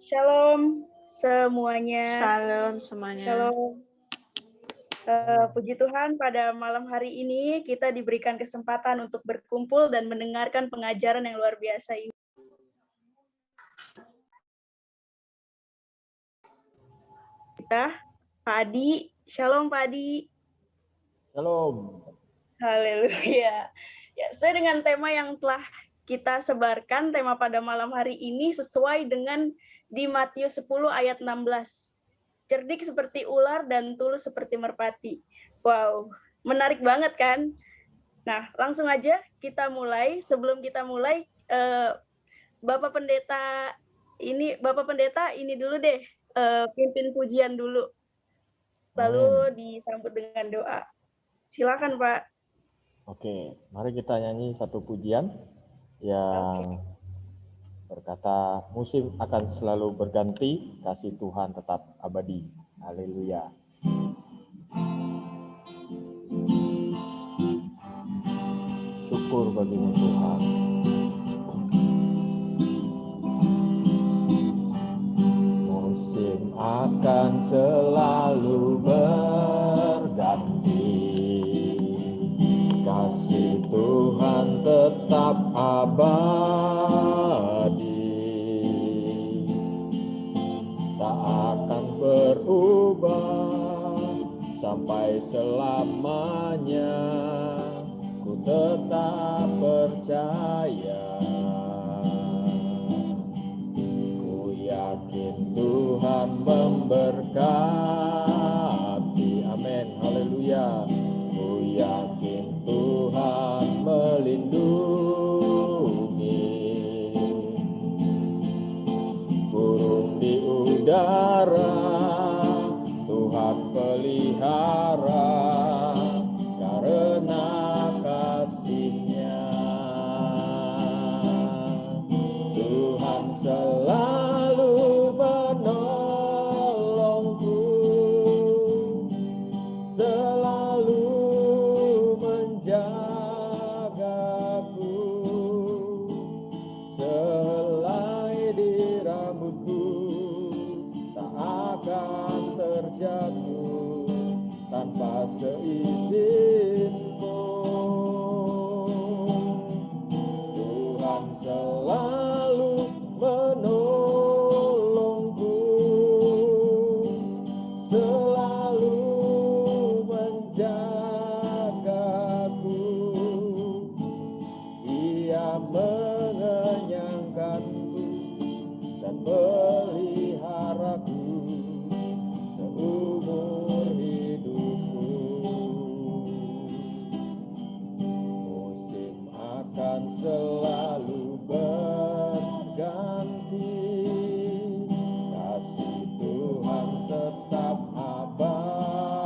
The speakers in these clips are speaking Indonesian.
Shalom semuanya. Salam semuanya. Shalom. Puji Tuhan, pada malam hari ini kita diberikan kesempatan untuk berkumpul dan mendengarkan pengajaran yang luar biasa ini. Kita, Pak Adi. Shalom Pak Adi. Shalom. Haleluya. Ya, sesuai dengan tema yang telah kita sebarkan, tema pada malam hari ini sesuai dengan di Matius 10 ayat 16. Cerdik seperti ular dan tulus seperti merpati. Wow, menarik banget kan? Nah, langsung aja kita mulai. Sebelum kita mulai, Bapak Pendeta ini dulu deh, pimpin pujian dulu. Lalu disambut dengan doa. Silakan, Pak. Oke, mari kita nyanyi satu pujian yang berkata, musim akan selalu berganti, kasih Tuhan tetap abadi. Haleluya. Syukur bagimu Tuhan. Musim akan selalu berganti, kasih Tuhan tetap abadi, tak akan berubah sampai selamanya. Ku tetap percaya, ku yakin Tuhan memberkati. Amin, haleluya. Ku yakin Tuhan melindungi, burung di udara Tuhan pelihara, karena kasih-Nya Tuhan selalu menolongku, selalu menjagaku, sehelai di rambutku tak akan terjatuh tanpa seizinku. Tuhan selalu menolongku, selalu menjagaku. Ia mengenyangkanku dan peliharaku seumur hidupku. Musim akan selalu berganti, kasih Tuhan tetap abadi,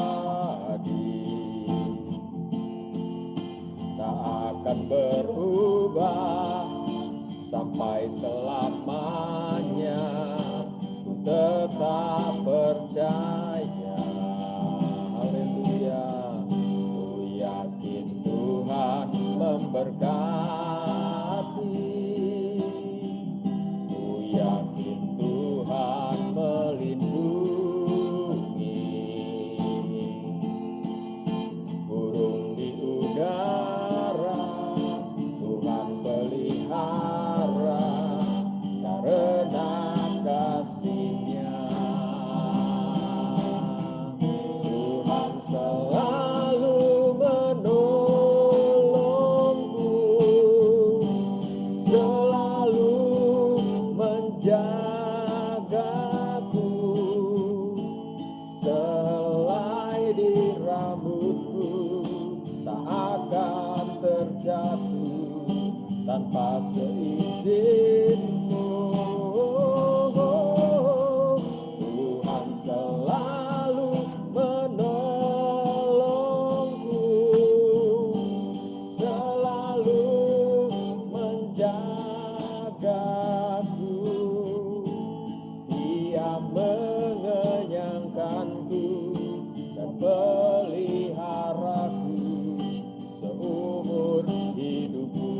tak akan berubah sampai selamanya. Ku tetap percaya, haleluya. Ku yakin Tuhan memberkati, ku yakin Tuhan melindungi, burung di udara Tuhan pelihara, karena kasih-Nya Tuhan selalu menolongku, selalu menjagaku, sehelai di rambutku tak akan terjatuh tanpa seizinku. Tuhan selalu menolongku, selalu menjagaku. Ia mengenyangkanku dan peliharaku seumur hidupku.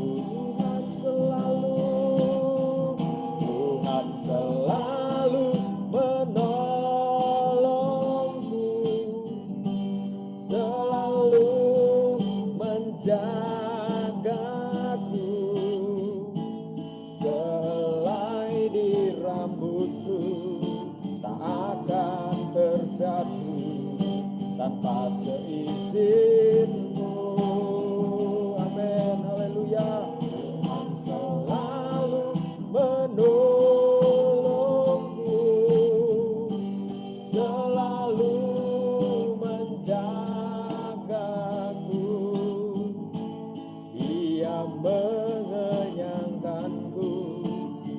tanpa seizinku. Amin, haleluya. Tuhan selalu menolongku, selalu menjagaku. Dia mengenyangkanku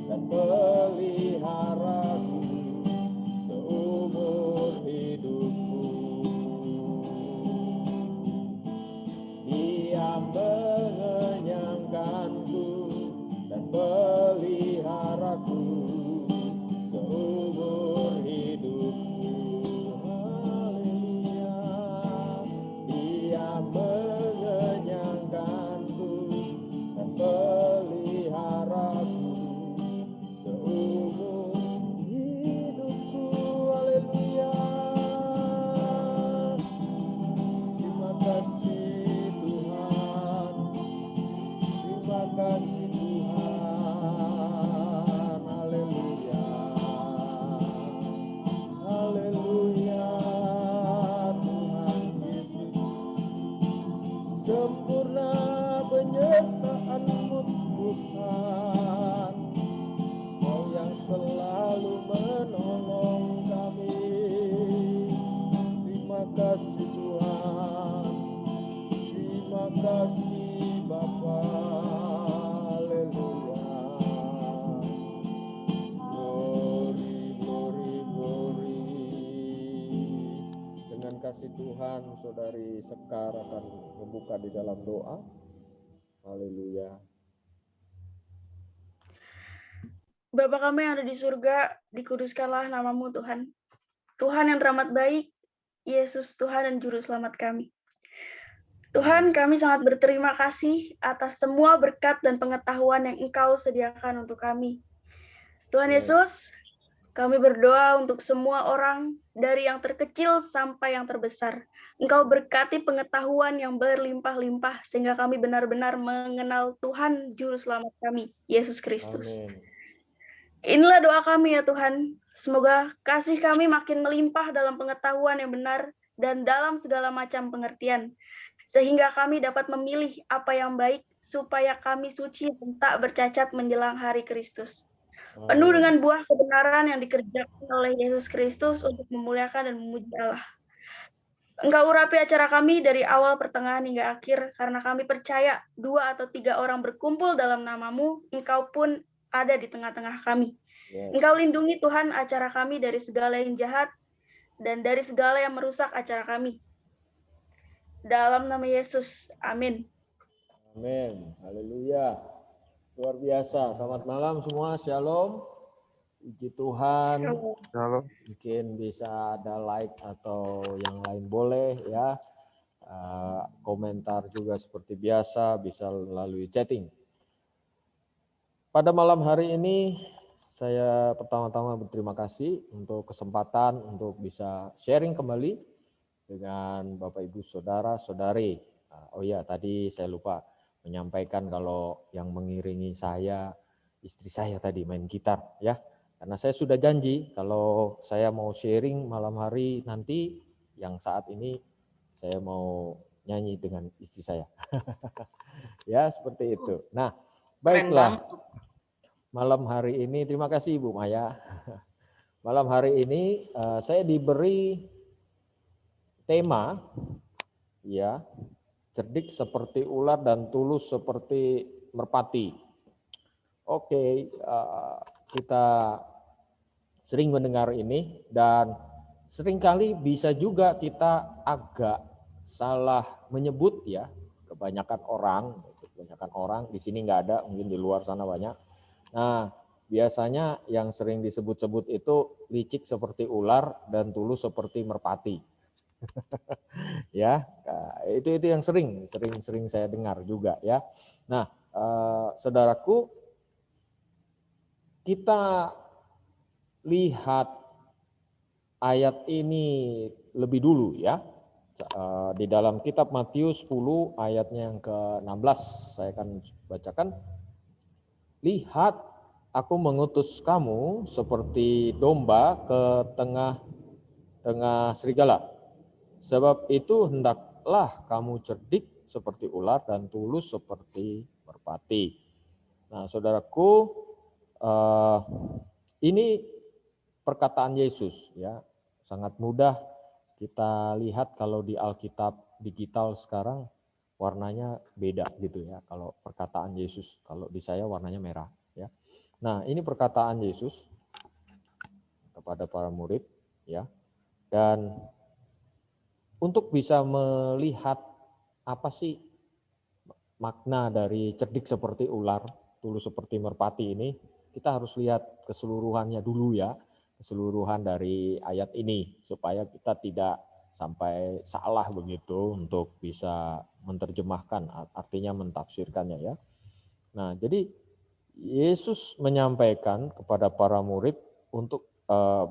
dan peliharaku seumur hidupku. Dia mengenyangkanku dan peliharaku seumur hidupku. Haleluya. Dia mengenyangkanku dan peliharaku seumur hidupku. Haleluya. Terima kasih Tuhan. Terima kasih Tuhan. Haleluya. Haleluya. Tuhan Yesus, sempurna penyertaan-Mu Tuhan, Kau yang selalu menolong kami. Terima kasih Tuhan. Terima kasih Bapa. Haleluya. Glory, glory, glory. Dengan kasih Tuhan, Saudari Sekar akan membuka di dalam doa. Haleluya. Bapa kami yang ada di surga, dikuduskanlah nama-Mu Tuhan. Tuhan yang teramat baik, Yesus Tuhan dan Juru Selamat kami. Tuhan, kami sangat berterima kasih atas semua berkat dan pengetahuan yang Engkau sediakan untuk kami. Tuhan Yesus, kami berdoa untuk semua orang, dari yang terkecil sampai yang terbesar. Engkau berkati pengetahuan yang berlimpah-limpah, sehingga kami benar-benar mengenal Tuhan Juru Selamat kami, Yesus Kristus. Amin. Inilah doa kami ya Tuhan. Semoga kasih kami makin melimpah dalam pengetahuan yang benar dan dalam segala macam pengertian. Sehingga kami dapat memilih apa yang baik supaya kami suci dan tak bercacat menjelang hari Kristus. Penuh dengan buah kebenaran yang dikerjakan oleh Yesus Kristus untuk memuliakan dan memuji Allah. Engkau urapi acara kami dari awal, pertengahan, hingga akhir, karena kami percaya 2 atau 3 orang berkumpul dalam nama-Mu, Engkau pun ada di tengah-tengah kami. Yes. Engkau lindungi Tuhan acara kami dari segala yang jahat dan dari segala yang merusak acara kami. Dalam nama Yesus, amin. Amin. Haleluya. Luar biasa. Selamat malam semua. Shalom. Puji Tuhan. Shalom. Mungkin bisa ada like atau yang lain boleh ya. Komentar juga seperti biasa bisa melalui chatting. Pada malam hari ini saya pertama-tama berterima kasih untuk kesempatan untuk bisa sharing kembali dengan Bapak Ibu Saudara Saudari. Oh ya, tadi saya lupa menyampaikan kalau yang mengiringi saya istri saya tadi main gitar ya. Karena saya sudah janji kalau saya mau sharing malam hari nanti yang saat ini saya mau nyanyi dengan istri saya. Ya, seperti itu. Nah, baiklah. Malam hari ini, terima kasih Ibu Maya. Malam hari ini saya diberi tema, ya, cerdik seperti ular dan tulus seperti merpati. Oke, kita sering mendengar ini dan seringkali bisa juga kita agak salah menyebut ya. Kebanyakan orang di sini nggak ada, mungkin di luar sana banyak. Nah, biasanya yang sering disebut-sebut itu licik seperti ular dan tulus seperti merpati. Ya, itu yang sering saya dengar juga ya. Nah, saudaraku, kita lihat ayat ini lebih dulu ya. Di dalam kitab Matius 10 ayatnya yang ke-16 saya akan bacakan. Lihat, aku mengutus kamu seperti domba ke tengah-tengah serigala. Sebab itu hendaklah kamu cerdik seperti ular dan tulus seperti merpati. Nah, saudaraku, ini perkataan Yesus, ya, sangat mudah kita lihat kalau di Alkitab digital sekarang warnanya beda gitu ya. Kalau perkataan Yesus, kalau di saya warnanya merah, ya. Nah, ini perkataan Yesus kepada para murid, ya. Dan untuk bisa melihat apa sih makna dari cerdik seperti ular, tulus seperti merpati ini, kita harus lihat keseluruhannya dulu ya, keseluruhan dari ayat ini, supaya kita tidak sampai salah begitu untuk bisa menerjemahkan, artinya mentafsirkannya ya. Nah, jadi Yesus menyampaikan kepada para murid untuk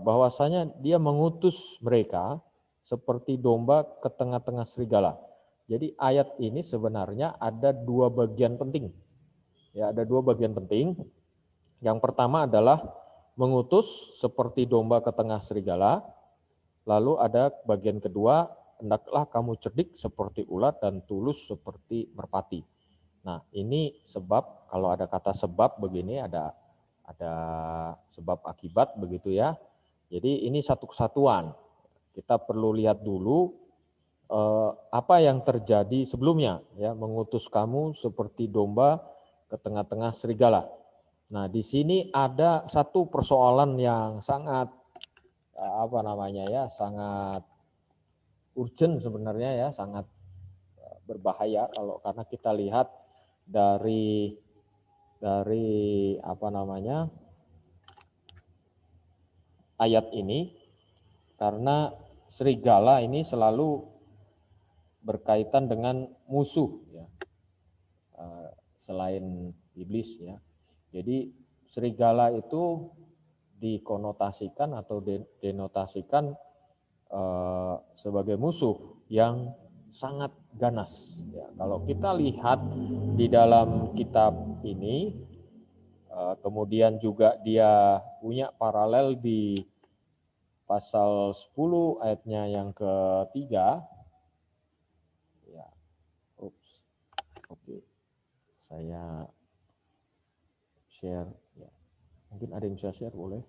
bahwasanya dia mengutus mereka seperti domba ke tengah-tengah serigala. Jadi ayat ini sebenarnya ada dua bagian penting. Ya, ada dua bagian penting. Yang pertama adalah mengutus seperti domba ke tengah serigala. Lalu ada bagian kedua, hendaklah kamu cerdik seperti ular dan tulus seperti merpati. Nah, ini sebab, kalau ada kata sebab begini, ada sebab akibat begitu ya. Jadi ini satu kesatuan. Kita perlu lihat dulu apa yang terjadi sebelumnya, ya, mengutus kamu seperti domba ke tengah-tengah serigala. Nah, di sini ada satu persoalan yang sangat sangat urgent sebenarnya ya, sangat berbahaya karena kita lihat dari ayat ini, karena serigala ini selalu berkaitan dengan musuh ya, selain iblis ya. Jadi serigala itu dikonotasikan atau denotasikan sebagai musuh yang sangat ganas ya. Kalau kita lihat di dalam kitab ini, kemudian juga dia punya paralel di pasal 10 ayatnya yang ketiga. Ya, oke. Saya share ya. Mungkin ada yang bisa share, boleh.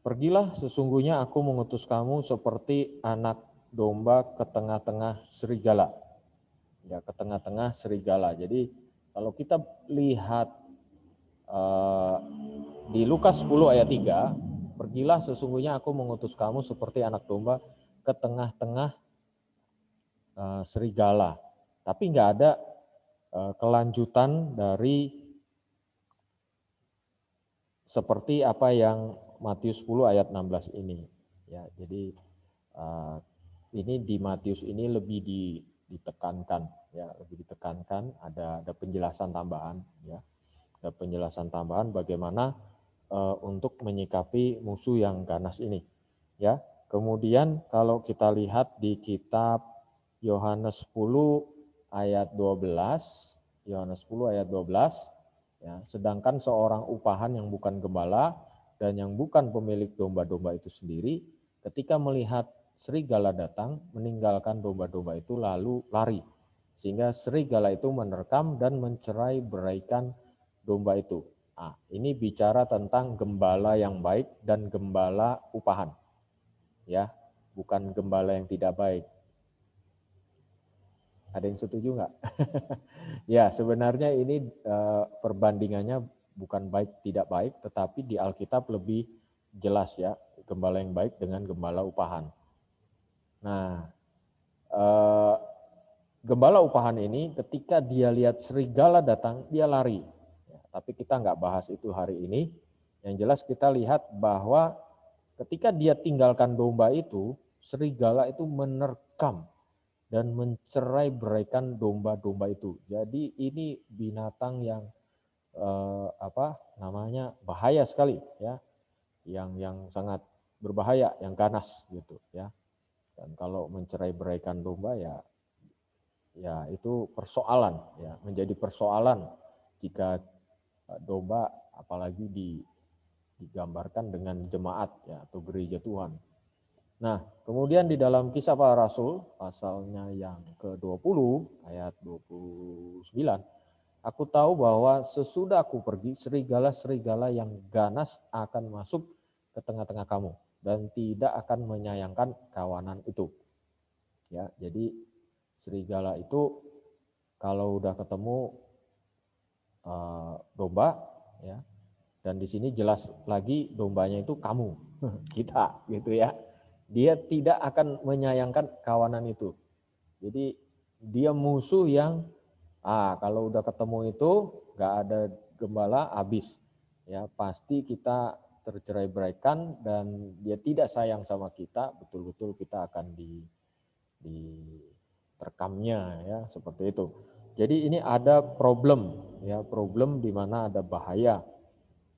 Pergilah, sesungguhnya aku mengutus kamu seperti anak domba ke tengah-tengah serigala. Ya, ke tengah-tengah serigala. Jadi kalau kita lihat di Lukas 10 ayat 3, pergilah, sesungguhnya aku mengutus kamu seperti anak domba ke tengah-tengah serigala. Tapi nggak ada kelanjutan dari seperti apa yang Matius 10 ayat 16 ini. Ya, jadi ini di Matius ini lebih ditekankan, ya, lebih ditekankan, ada penjelasan tambahan, ya, ada penjelasan tambahan bagaimana untuk menyikapi musuh yang ganas ini, ya. Kemudian kalau kita lihat di kitab Yohanes 10 ayat 12, Yohanes 10 ayat 12, ya, sedangkan seorang upahan yang bukan gembala dan yang bukan pemilik domba-domba itu sendiri, ketika melihat serigala datang, meninggalkan domba-domba itu lalu lari, sehingga serigala itu menerkam dan mencerai beraikan domba itu. Nah, ini bicara tentang gembala yang baik dan gembala upahan, ya, bukan gembala yang tidak baik. Ada yang setuju nggak? Ya, sebenarnya ini perbandingannya bukan baik tidak baik, tetapi di Alkitab lebih jelas ya, gembala yang baik dengan gembala upahan. Nah, gembala upahan ini ketika dia lihat serigala datang, dia lari. Ya, tapi kita nggak bahas itu hari ini. Yang jelas kita lihat bahwa ketika dia tinggalkan domba itu, serigala itu menerkam dan mencerai beraikan domba-domba itu. Jadi ini binatang yang bahaya sekali ya, yang sangat berbahaya, yang ganas gitu ya. Dan kalau mencerai beraikan domba ya itu persoalan ya, menjadi persoalan jika domba apalagi digambarkan dengan jemaat ya atau gereja Tuhan. Nah, kemudian di dalam Kisah Para Rasul, pasalnya yang ke-20, ayat 29, aku tahu bahwa sesudah aku pergi, serigala-serigala yang ganas akan masuk ke tengah-tengah kamu dan tidak akan menyayangkan kawanan itu. Ya, jadi serigala itu kalau udah ketemu domba, ya, dan di sini jelas lagi dombanya itu kamu, kita, gitu ya. Dia tidak akan menyayangkan kawanan itu. Jadi dia musuh yang kalau udah ketemu itu nggak ada gembala, habis. Ya, pasti kita tercerai-beraikan dan dia tidak sayang sama kita, betul-betul kita akan diterkamnya, ya, seperti itu. Jadi ini ada problem, ya, problem di mana ada bahaya.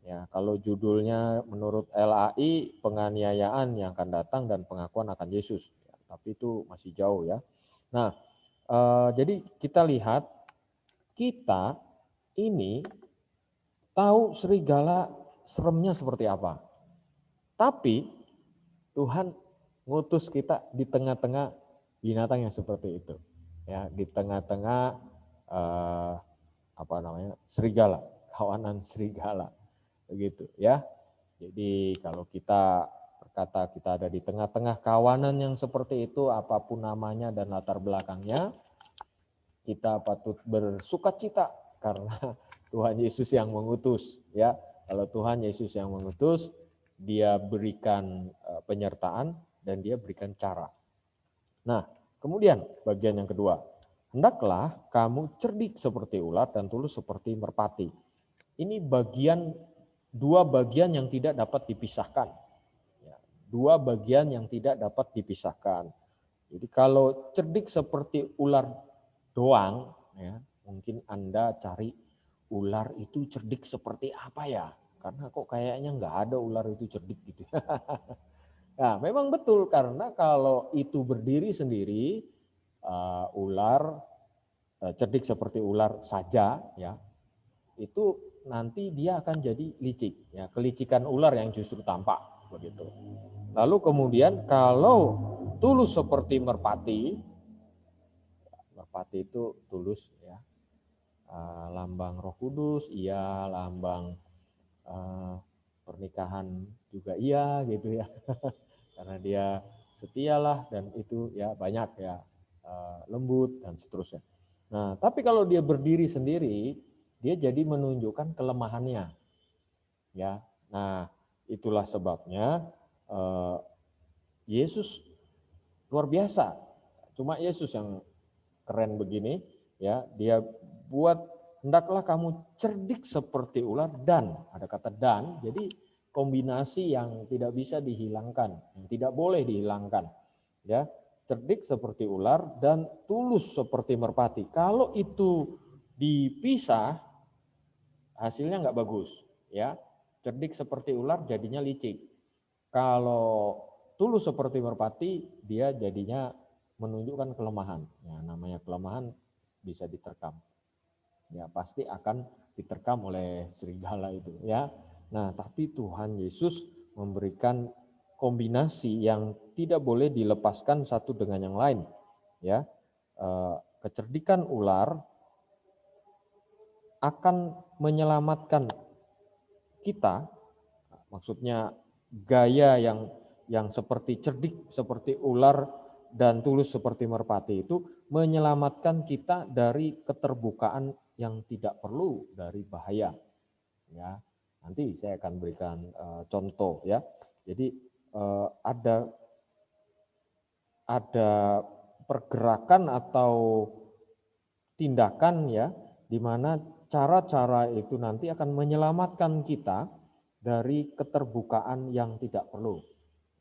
Ya, kalau judulnya menurut LAI penganiayaan yang akan datang dan pengakuan akan Yesus, ya, tapi itu masih jauh, ya. Nah, jadi kita lihat kita ini tahu serigala seremnya seperti apa, tapi Tuhan ngutus kita di tengah-tengah binatang yang seperti itu, ya, di tengah-tengah serigala, kawanan serigala, begitu, ya. Jadi kalau kita berkata kita ada di tengah-tengah kawanan yang seperti itu, apapun namanya dan latar belakangnya, kita patut bersukacita karena Tuhan Yesus yang mengutus, ya. Kalau Tuhan Yesus yang mengutus, dia berikan penyertaan dan dia berikan cara. Nah, kemudian bagian yang kedua, hendaklah kamu cerdik seperti ular dan tulus seperti merpati. Ini dua bagian yang tidak dapat dipisahkan. Dua bagian yang tidak dapat dipisahkan. Jadi kalau cerdik seperti ular doang, ya, mungkin Anda cari ular itu cerdik seperti apa ya? Karena kok kayaknya nggak ada ular itu cerdik gitu. Nah, memang betul karena kalau itu berdiri sendiri, ular cerdik seperti ular saja, ya, itu nanti dia akan jadi licik, ya, kelicikan ular yang justru tampak begitu. Lalu kemudian kalau tulus seperti merpati, merpati itu tulus, ya, lambang Roh Kudus, iya, lambang pernikahan juga iya, gitu ya. Karena dia setialah dan itu, ya, banyak, ya, lembut dan seterusnya. Nah, tapi kalau dia berdiri sendiri, dia jadi menunjukkan kelemahannya, ya. Nah, itulah sebabnya Yesus luar biasa. Cuma Yesus yang keren begini, ya. Dia buat hendaklah kamu cerdik seperti ular dan ada kata dan, jadi kombinasi yang tidak bisa dihilangkan, yang tidak boleh dihilangkan, ya. Cerdik seperti ular dan tulus seperti merpati. Kalau itu dipisah, hasilnya nggak bagus, ya. Cerdik seperti ular jadinya licik. Kalau tulus seperti merpati, dia jadinya menunjukkan kelemahan. Ya, namanya kelemahan bisa diterkam. Ya, pasti akan diterkam oleh serigala itu, ya. Nah, tapi Tuhan Yesus memberikan kombinasi yang tidak boleh dilepaskan satu dengan yang lain, ya. Kecerdikan ular akan menyelamatkan kita, maksudnya gaya yang seperti cerdik seperti ular dan tulus seperti merpati itu menyelamatkan kita dari keterbukaan yang tidak perlu, dari bahaya, ya. Nanti saya akan berikan contoh, ya. Jadi ada pergerakan atau tindakan, ya, di mana cara-cara itu nanti akan menyelamatkan kita dari keterbukaan yang tidak perlu,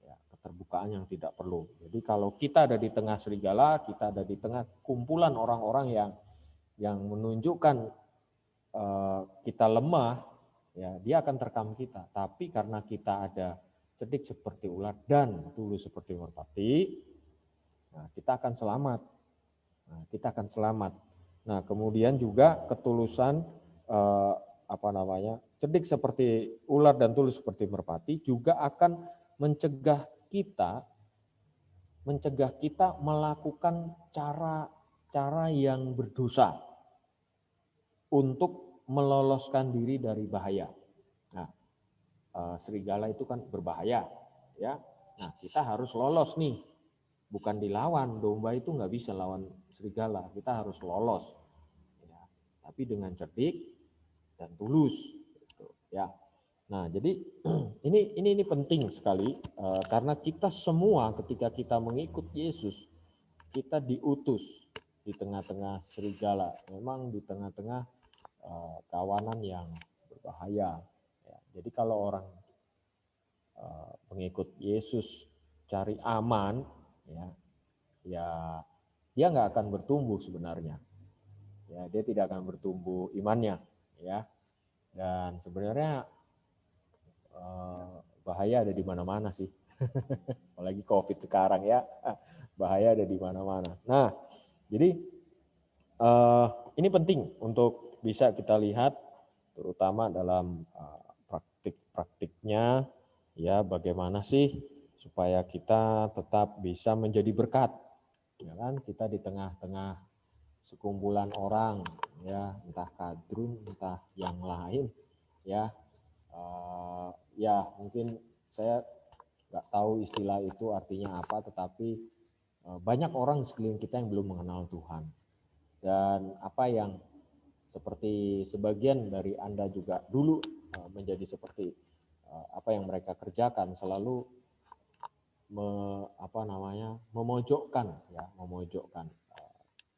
ya, keterbukaan yang tidak perlu. Jadi kalau kita ada di tengah serigala, kita ada di tengah kumpulan orang-orang yang menunjukkan kita lemah, ya, dia akan terkam kita. Tapi karena kita ada cerdik seperti ular dan tulus seperti merpati, nah, kita akan selamat. Nah, kemudian juga ketulusan cerdik seperti ular dan tulus seperti merpati juga akan mencegah kita mencegah kita melakukan cara yang berdosa untuk meloloskan diri dari bahaya. Nah, serigala itu kan berbahaya, ya. Nah, kita harus lolos nih, bukan dilawan. Domba itu nggak bisa lawan serigala, kita harus lolos, ya. Tapi dengan cerdik dan tulus, gitu, ya. Nah, jadi ini penting sekali karena kita semua ketika kita mengikut Yesus, kita diutus di tengah-tengah serigala, memang di tengah-tengah kawanan yang berbahaya. Ya, jadi kalau orang pengikut Yesus cari aman, ya dia nggak akan bertumbuh sebenarnya. Ya, dia tidak akan bertumbuh imannya, ya. Dan sebenarnya bahaya ada di mana-mana sih. Apalagi COVID sekarang ya, bahaya ada di mana-mana. Nah, jadi ini penting untuk bisa kita lihat, terutama dalam praktik-praktiknya, ya bagaimana sih supaya kita tetap bisa menjadi berkat, ya kan? Kita di tengah-tengah sekumpulan orang, ya entah kadrun, entah yang lain, ya. Ya mungkin saya nggak tahu istilah itu artinya apa, tetapi banyak orang di sekeliling kita yang belum mengenal Tuhan. Dan apa yang seperti sebagian dari Anda juga dulu menjadi seperti apa yang mereka kerjakan, selalu memojokkan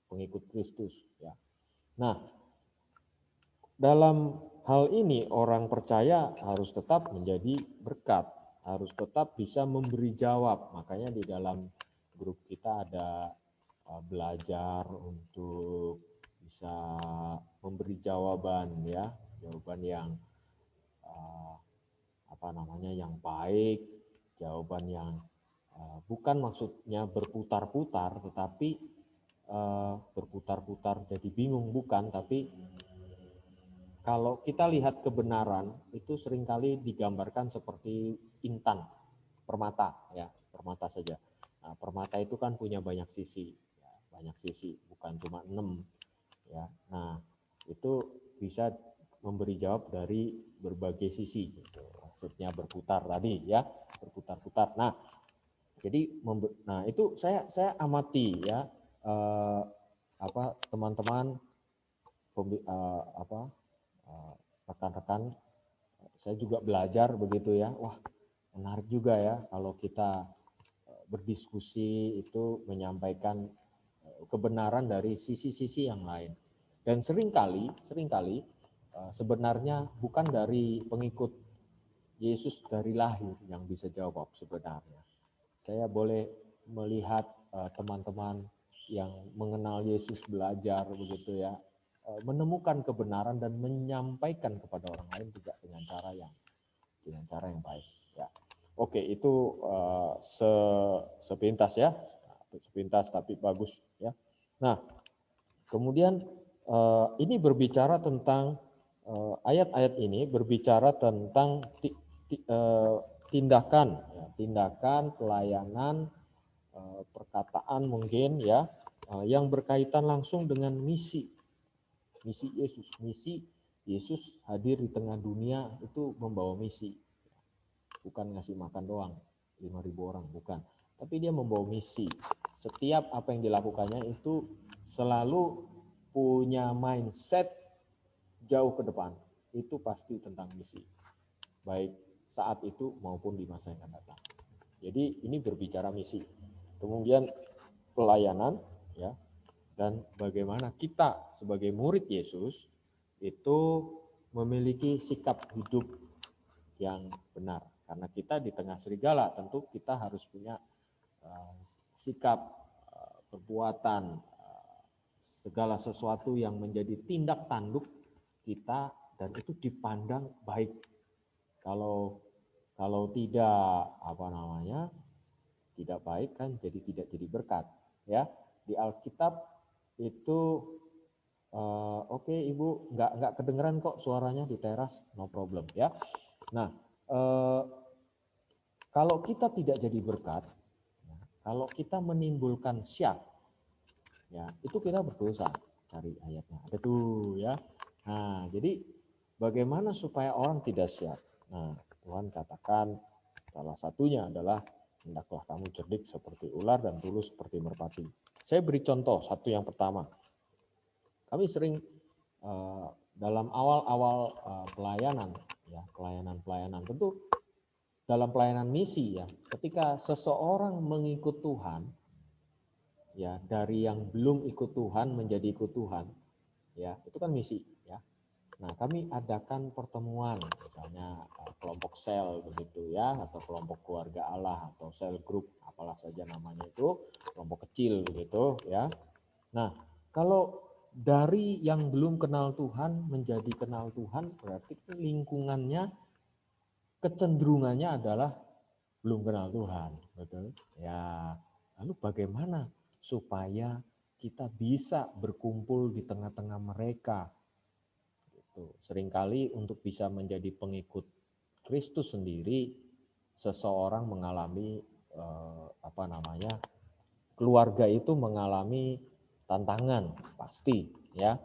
pengikut Kristus, ya. Nah, dalam hal ini orang percaya harus tetap menjadi berkat, harus tetap bisa memberi jawab. Makanya di dalam grup kita ada belajar untuk bisa memberi jawaban, ya, jawaban yang yang baik, jawaban yang bukan maksudnya berputar-putar, tetapi berputar-putar jadi bingung, bukan, tapi kalau kita lihat kebenaran itu seringkali digambarkan seperti intan, permata, ya, permata saja. Nah, permata itu kan punya banyak sisi, ya, bukan cuma 6, ya. Nah, itu bisa memberi jawab dari berbagai sisi, gitu. Maksudnya berputar tadi, ya, berputar-putar. Nah, jadi itu saya amati, ya, teman-teman, rekan-rekan, saya juga belajar begitu, ya. Wah, menarik juga ya kalau kita berdiskusi itu menyampaikan kebenaran dari sisi-sisi yang lain. Dan seringkali sebenarnya bukan dari pengikut Yesus dari lahir yang bisa jawab sebenarnya. Saya boleh melihat teman-teman yang mengenal Yesus belajar begitu, ya, menemukan kebenaran dan menyampaikan kepada orang lain juga dengan cara yang baik, ya. Oke, itu sepintas, ya, sepintas tapi bagus, ya. Nah, kemudian ini berbicara tentang ayat-ayat ini berbicara tentang tindakan, ya, tindakan pelayanan, perkataan mungkin, ya, yang berkaitan langsung dengan misi Yesus. Misi Yesus hadir di tengah dunia itu membawa misi, bukan ngasih makan doang 5.000 orang, bukan, tapi dia membawa misi. Setiap apa yang dilakukannya itu selalu punya mindset jauh ke depan, itu pasti tentang misi, baik saat itu maupun di masa yang akan datang. Jadi ini berbicara misi, kemudian pelayanan, ya, dan bagaimana kita sebagai murid Yesus itu memiliki sikap hidup yang benar. Karena kita di tengah serigala, tentu kita harus punya sikap, perbuatan, segala sesuatu yang menjadi tindak tanduk kita, dan itu dipandang baik. Kalau tidak tidak baik kan tidak jadi berkat, ya. Di Alkitab itu oke, Ibu, nggak kedengeran kok suaranya di teras, no problem, ya. Nah, kalau kita tidak jadi berkat, Kalau kita menimbulkan syak, ya itu kita berdosa. Cari ayatnya. Ada tuh ya. Nah, jadi bagaimana supaya orang tidak syak? Nah, Tuhan katakan salah satunya adalah hendaklah kamu cerdik seperti ular dan tulus seperti merpati. Saya beri contoh satu yang pertama. Kami sering dalam awal-awal pelayanan, ya pelayanan tentu dalam pelayanan misi ya, ketika seseorang mengikut Tuhan, ya dari yang belum ikut Tuhan menjadi ikut Tuhan, ya itu kan misi ya. Nah kami adakan pertemuan, misalnya kelompok sel begitu ya, atau kelompok keluarga Allah atau sel group, apalah saja namanya itu, kelompok kecil begitu ya. Nah kalau dari yang belum kenal Tuhan menjadi kenal Tuhan, berarti lingkungannya kecenderungannya adalah belum kenal Tuhan, betul? Ya, lalu bagaimana supaya kita bisa berkumpul di tengah-tengah mereka? Gitu. Seringkali untuk bisa menjadi pengikut Kristus sendiri, seseorang mengalami keluarga itu mengalami tantangan, pasti ya,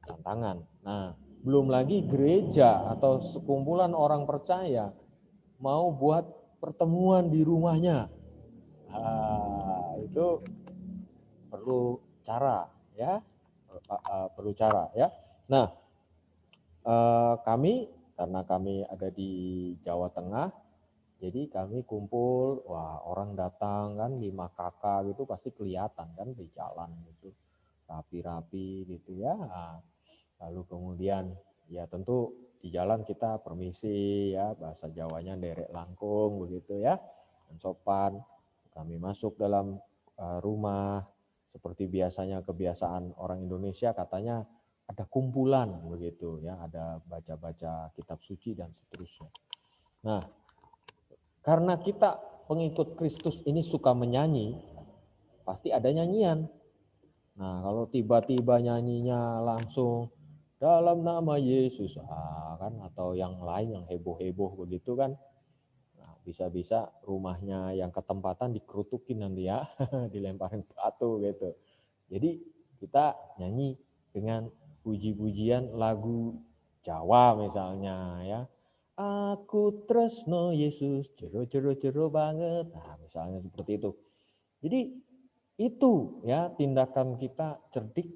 tantangan. Nah, belum lagi gereja atau sekumpulan orang percaya mau buat pertemuan di rumahnya. Itu perlu cara ya, perlu cara ya. Nah, karena kami ada di Jawa Tengah, jadi kami kumpul, wah orang datang kan 5 kakak gitu pasti kelihatan kan di jalan gitu, rapi-rapi gitu ya. Lalu kemudian ya tentu di jalan kita permisi ya, bahasa Jawanya derek langkung begitu ya, dan sopan. Kami masuk dalam rumah seperti biasanya kebiasaan orang Indonesia, katanya ada kumpulan begitu ya, ada baca-baca kitab suci dan seterusnya. Nah, karena kita pengikut Kristus ini suka menyanyi, pasti ada nyanyian. Nah, kalau tiba-tiba nyanyinya langsung dalam nama Yesus, kan, atau yang lain yang heboh-heboh begitu kan, nah, bisa-bisa rumahnya yang ketempatan dikerutukin nanti ya, dilemparin batu gitu. Jadi kita nyanyi dengan puji-pujian lagu Jawa misalnya ya. Aku tresno Yesus, jero banget. Nah, misalnya seperti itu. Jadi itu ya tindakan kita cerdik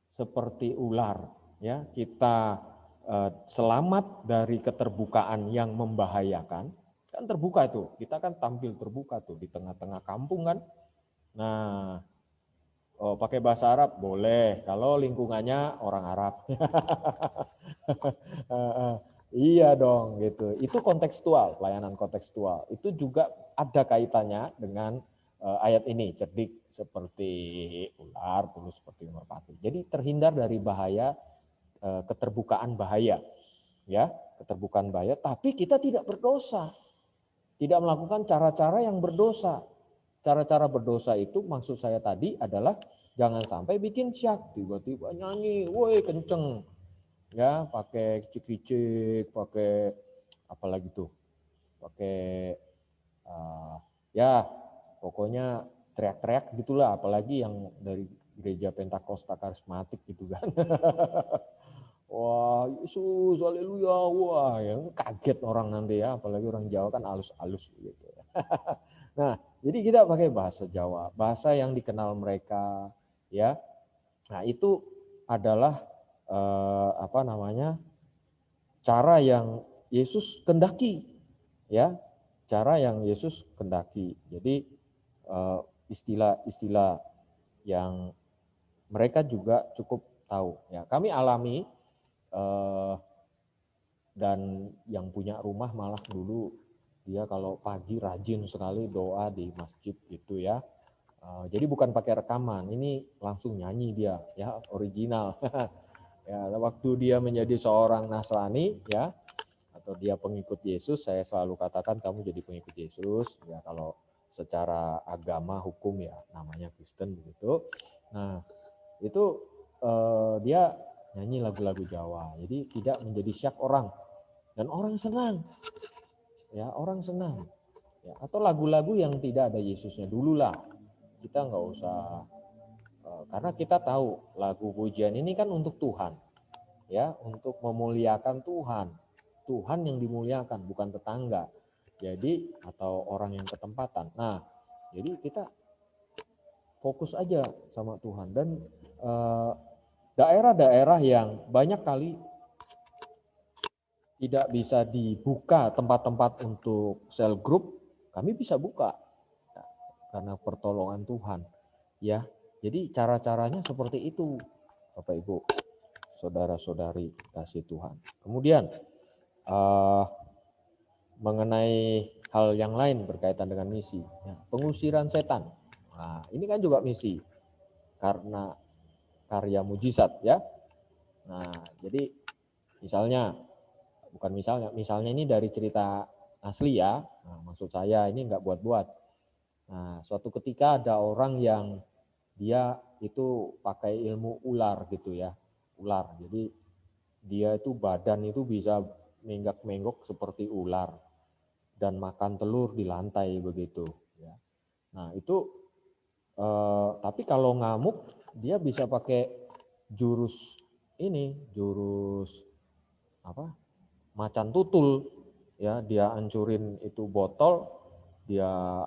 seperti ular ya. Kita selamat dari keterbukaan yang membahayakan. Kan terbuka itu. Kita kan tampil terbuka tuh di tengah-tengah kampung kan. Nah, pakai bahasa Arab boleh kalau lingkungannya orang Arab. Iya dong gitu. Itu kontekstual, pelayanan kontekstual. Itu juga ada kaitannya dengan ayat ini, cerdik seperti ular, tulus seperti merpati. Jadi terhindar dari bahaya, keterbukaan bahaya, ya, keterbukaan bahaya. Tapi kita tidak berdosa, tidak melakukan cara-cara yang berdosa. Cara-cara berdosa itu maksud saya tadi adalah jangan sampai bikin syak, tiba-tiba nyanyi, woi kenceng, ya pakai kicik-kicik, pakai apalagi tuh, pakai ya pokoknya teriak-teriak gitulah, apalagi yang dari gereja Pentakosta karismatik gitu kan. Wah Yesus, haleluya, wah yang kaget orang nanti ya, apalagi orang Jawa kan alus-alus gitu. Nah jadi kita pakai bahasa Jawa, bahasa yang dikenal mereka ya. Nah itu adalah cara yang Yesus kendaki ya, cara yang Yesus kendaki. Jadi istilah-istilah yang mereka juga cukup tahu ya. Kami alami dan yang punya rumah malah dulu dia kalau pagi rajin sekali doa di masjid gitu ya. Jadi bukan pakai rekaman, ini langsung nyanyi dia ya, original. Ya, waktu dia menjadi seorang Nasrani ya, atau dia pengikut Yesus, saya selalu katakan kamu jadi pengikut Yesus ya, kalau secara agama hukum ya namanya Kristen begitu. Nah itu dia nyanyi lagu-lagu Jawa, jadi tidak menjadi syak orang, dan orang senang ya, orang senang. ya, atau lagu-lagu yang tidak ada Yesusnya dulu lah. Kita nggak usah, karena kita tahu lagu pujian ini kan untuk Tuhan, ya, untuk memuliakan Tuhan. Tuhan yang dimuliakan, bukan tetangga. Jadi atau orang yang ketempatan. Nah, jadi kita fokus aja sama Tuhan. Dan daerah-daerah yang banyak kali tidak bisa dibuka tempat-tempat untuk sel group, kami bisa buka karena pertolongan Tuhan, ya. Jadi cara-caranya seperti itu, Bapak Ibu, saudara-saudari kasih Tuhan. Kemudian mengenai hal yang lain berkaitan dengan misi, ya, pengusiran setan. Nah, ini kan juga misi karena karya mujizat, ya. Nah, jadi misalnya ini dari cerita asli, ya. Nah, maksud saya ini nggak buat-buat. Nah, suatu ketika ada orang yang dia itu pakai ilmu ular gitu, ya, ular. Jadi dia itu badan itu bisa menggak-menggok seperti ular dan makan telur di lantai begitu, ya. Nah itu tapi kalau ngamuk dia bisa pakai jurus apa, macan tutul, ya. Dia hancurin itu botol, dia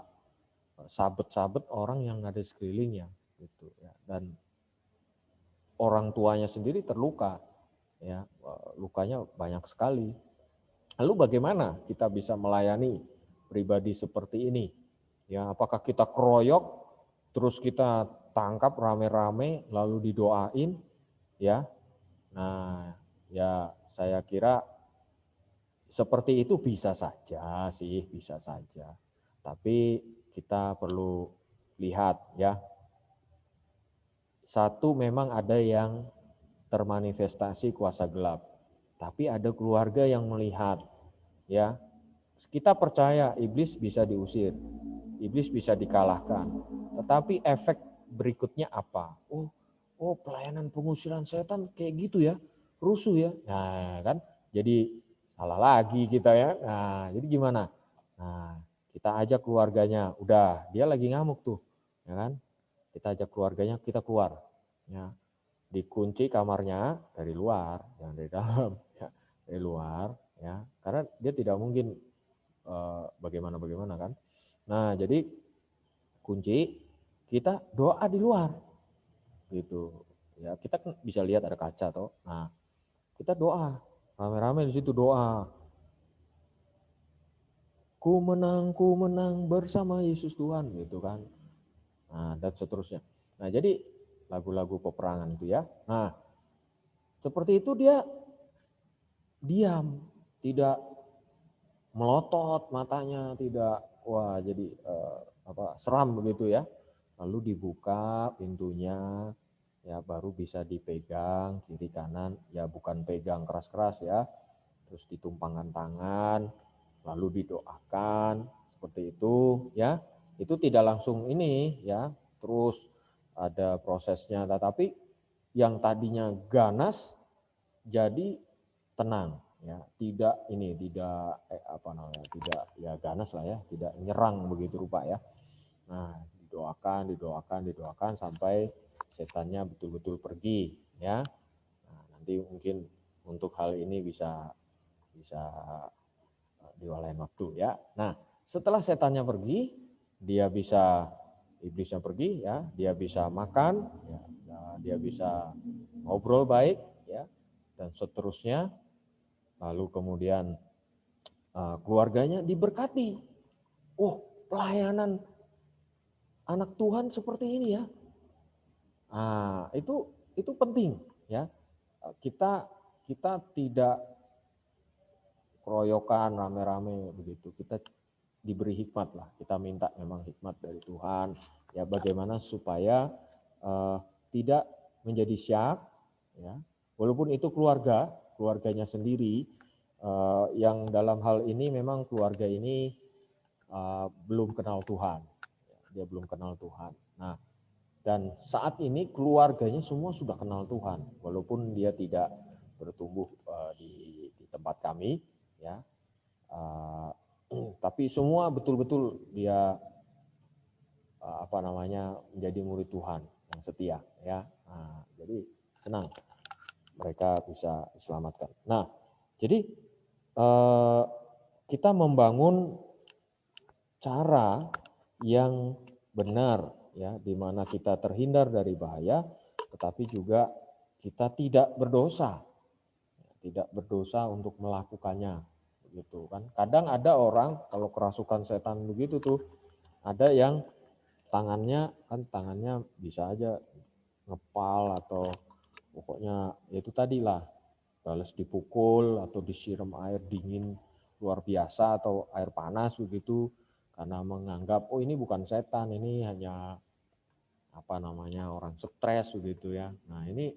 sabet-sabet orang yang ada di sekelilingnya gitu, ya. Dan orang tuanya sendiri terluka, ya, lukanya banyak sekali. Lalu bagaimana kita bisa melayani pribadi seperti ini? Ya, apakah kita keroyok terus kita tangkap rame-rame lalu didoain, ya? Nah, ya saya kira seperti itu bisa saja sih, bisa saja. Tapi kita perlu lihat, ya. Satu, memang ada yang termanifestasi kuasa gelap, tapi ada keluarga yang melihat, ya. Kita percaya iblis bisa diusir, iblis bisa dikalahkan, tetapi efek berikutnya apa? Oh, pelayanan pengusiran setan kayak gitu ya, rusuh ya. Nah kan, jadi salah lagi kita, ya. Nah jadi gimana? Nah kita ajak keluarganya, udah dia lagi ngamuk tuh, ya kan? Kita ajak keluarganya, kita keluar, ya. Dikunci kamarnya dari luar, jangan dari dalam, ya. Dari luar, ya. Karena dia tidak mungkin bagaimana kan. Nah jadi kunci, kita doa di luar gitu, ya. Kita kan bisa lihat ada kaca toh. Nah kita doa rame-rame di situ, doa, ku menang bersama Yesus Tuhan gitu kan. Nah dan seterusnya. Nah jadi lagu-lagu peperangan itu, ya. Nah seperti itu dia diam, tidak melotot matanya, tidak wah jadi seram begitu, ya. Lalu dibuka pintunya, ya, baru bisa dipegang kiri kanan, ya, bukan pegang keras-keras, ya. Terus ditumpangkan tangan, lalu didoakan seperti itu, ya. Itu tidak langsung ini, ya. Terus ada prosesnya, tetapi yang tadinya ganas jadi tenang, ya. Tidak ya ganas lah, ya, tidak nyerang begitu rupa, ya. Nah didoakan sampai setannya betul-betul pergi, ya. Nah, nanti mungkin untuk hal ini bisa di lain waktu, ya. Nah setelah setannya pergi, iblisnya pergi, ya, dia bisa makan, ya, dia bisa ngobrol baik, ya, dan seterusnya. Lalu kemudian keluarganya diberkati. Oh, pelayanan anak Tuhan seperti ini, ya. Nah, itu penting, ya. Kita tidak keroyokan rame-rame begitu. Kita diberi hikmat lah. Kita minta memang hikmat dari Tuhan, ya, bagaimana supaya tidak menjadi syak, ya. Walaupun itu keluarganya sendiri, yang dalam hal ini memang keluarga ini belum kenal Tuhan. Dia belum kenal Tuhan. Nah, dan saat ini keluarganya semua sudah kenal Tuhan, walaupun dia tidak bertumbuh di tempat kami, ya. Tapi semua betul-betul dia menjadi murid Tuhan yang setia, ya. Nah, jadi senang mereka bisa diselamatkan. Nah, jadi kita membangun cara yang benar, ya, di mana kita terhindar dari bahaya, tetapi juga kita tidak berdosa untuk melakukannya, begitu kan. Kadang ada orang kalau kerasukan setan begitu tuh, ada yang tangannya bisa aja ngepal atau pokoknya itu tadilah balas dipukul atau disiram air dingin luar biasa atau air panas begitu karena menganggap oh ini bukan setan, ini hanya orang stres begitu ya. Nah ini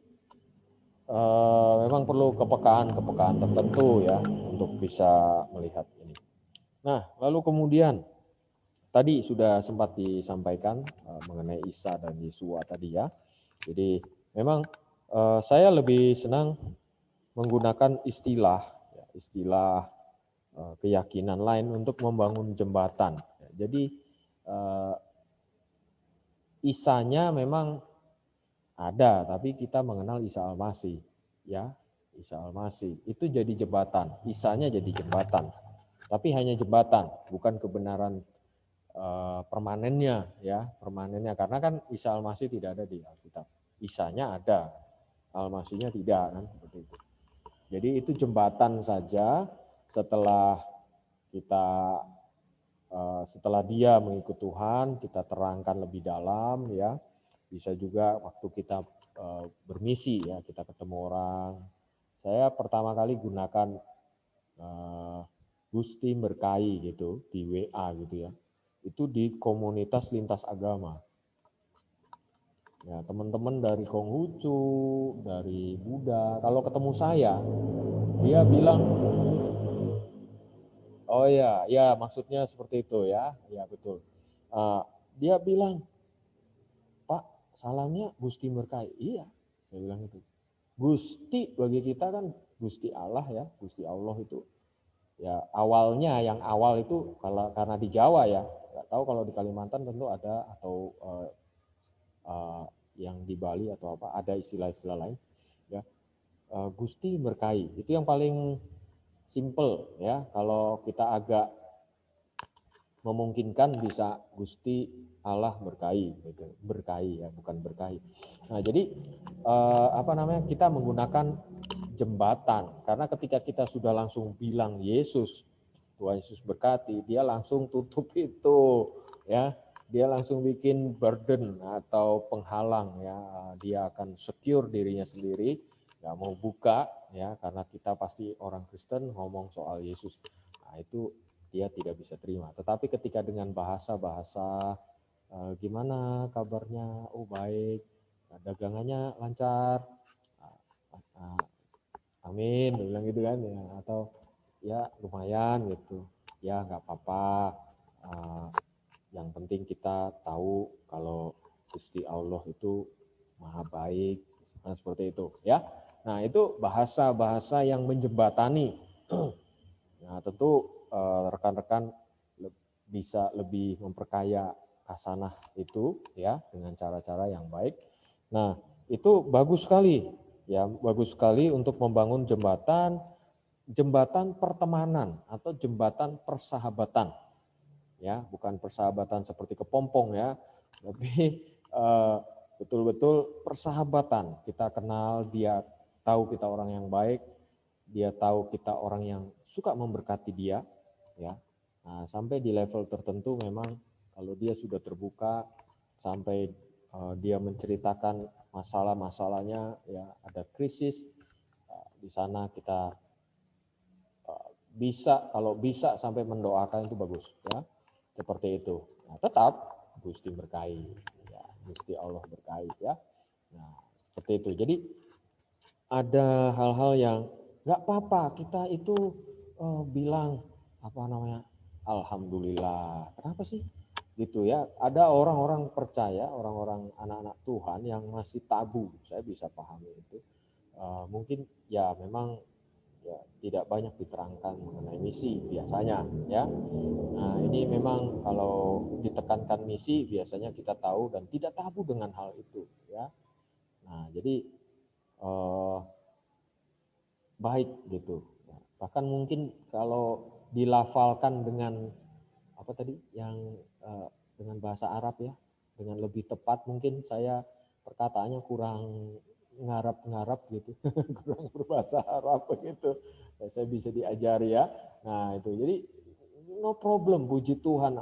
memang perlu kepekaan tertentu ya untuk bisa melihat ini. Nah lalu kemudian tadi sudah sempat disampaikan mengenai Isa dan Yesua tadi ya. Jadi memang saya lebih senang menggunakan istilah keyakinan lain untuk membangun jembatan. Jadi Isanya memang ada, tapi kita mengenal Isa Al-Masih, ya. Isa Al-Masih itu jadi jembatan, Isanya jadi jembatan. Tapi hanya jembatan, bukan kebenaran permanennya, ya, permanennya. Karena kan Isa Al-Masih tidak ada di Alkitab. Isanya ada, Al-Masihnya tidak, kan seperti itu. Jadi itu jembatan saja. Setelah dia mengikut Tuhan, kita terangkan lebih dalam, ya. Bisa juga waktu kita bermisi, ya, kita ketemu orang. Saya pertama kali gunakan Gusti Berkahi gitu di WA gitu ya. Itu di komunitas lintas agama. Ya, teman-teman dari Konghucu, dari Buddha, kalau ketemu saya, dia bilang, oh ya, ya maksudnya seperti itu ya, ya betul. Dia bilang, Pak, salamnya Gusti Berkahi. Iya, saya bilang itu. Gusti bagi kita kan Gusti Allah ya, Gusti Allah itu. Ya awalnya, yang awal itu kalau karena di Jawa ya, nggak tahu kalau di Kalimantan tentu ada atau yang di Bali atau apa ada istilah-istilah lain ya. Gusti Berkahi itu yang paling simple ya. Kalau kita agak memungkinkan bisa Gusti Allah berkahi gitu. Berkahi ya, bukan berkahi. Nah, jadi kita menggunakan jembatan karena ketika kita sudah langsung bilang Yesus, Tuhan Yesus berkati, dia langsung tutup itu ya. Dia langsung bikin burden atau penghalang ya. Dia akan secure dirinya sendiri, nggak mau buka ya karena kita pasti orang Kristen ngomong soal Yesus. Nah, itu dia tidak bisa terima. Tetapi ketika dengan bahasa-bahasa gimana kabarnya? Oh baik, dagangannya lancar, amin, bilang gitu kan ya, atau ya lumayan gitu, ya nggak apa-apa. Yang penting kita tahu kalau Gusti Allah itu maha baik, nah, seperti itu ya. Nah itu bahasa-bahasa yang menjembatani. Nah tentu rekan-rekan bisa lebih memperkaya kasanah itu ya dengan cara-cara yang baik. Nah, itu bagus sekali ya, bagus sekali untuk membangun jembatan pertemanan atau jembatan persahabatan. Ya, bukan persahabatan seperti kepompong ya, tapi betul-betul persahabatan. Kita kenal, dia tahu kita orang yang baik, dia tahu kita orang yang suka memberkati dia, ya. Nah, sampai di level tertentu memang kalau dia sudah terbuka sampai dia menceritakan masalah-masalahnya, ya ada krisis di sana kita kalau bisa sampai mendoakan itu bagus, ya seperti itu. Nah, tetap Gusti berkahi, ya Gusti Allah berkahi, ya. Nah seperti itu. Jadi ada hal-hal yang nggak apa-apa kita itu bilang alhamdulillah. Kenapa sih gitu ya? Ada orang-orang percaya, orang-orang anak-anak Tuhan yang masih tabu. Saya bisa pahami itu. Mungkin ya memang ya tidak banyak diterangkan mengenai misi biasanya ya. Nah, ini memang kalau ditekankan misi biasanya kita tahu dan tidak tabu dengan hal itu ya. Nah, jadi baik gitu. Bahkan mungkin kalau dilafalkan dengan apa tadi yang dengan bahasa Arab ya, dengan lebih tepat mungkin saya perkataannya kurang ngarap-ngarap gitu, kurang berbahasa Arab begitu. Saya bisa diajari ya. Nah itu jadi no problem, puji Tuhan,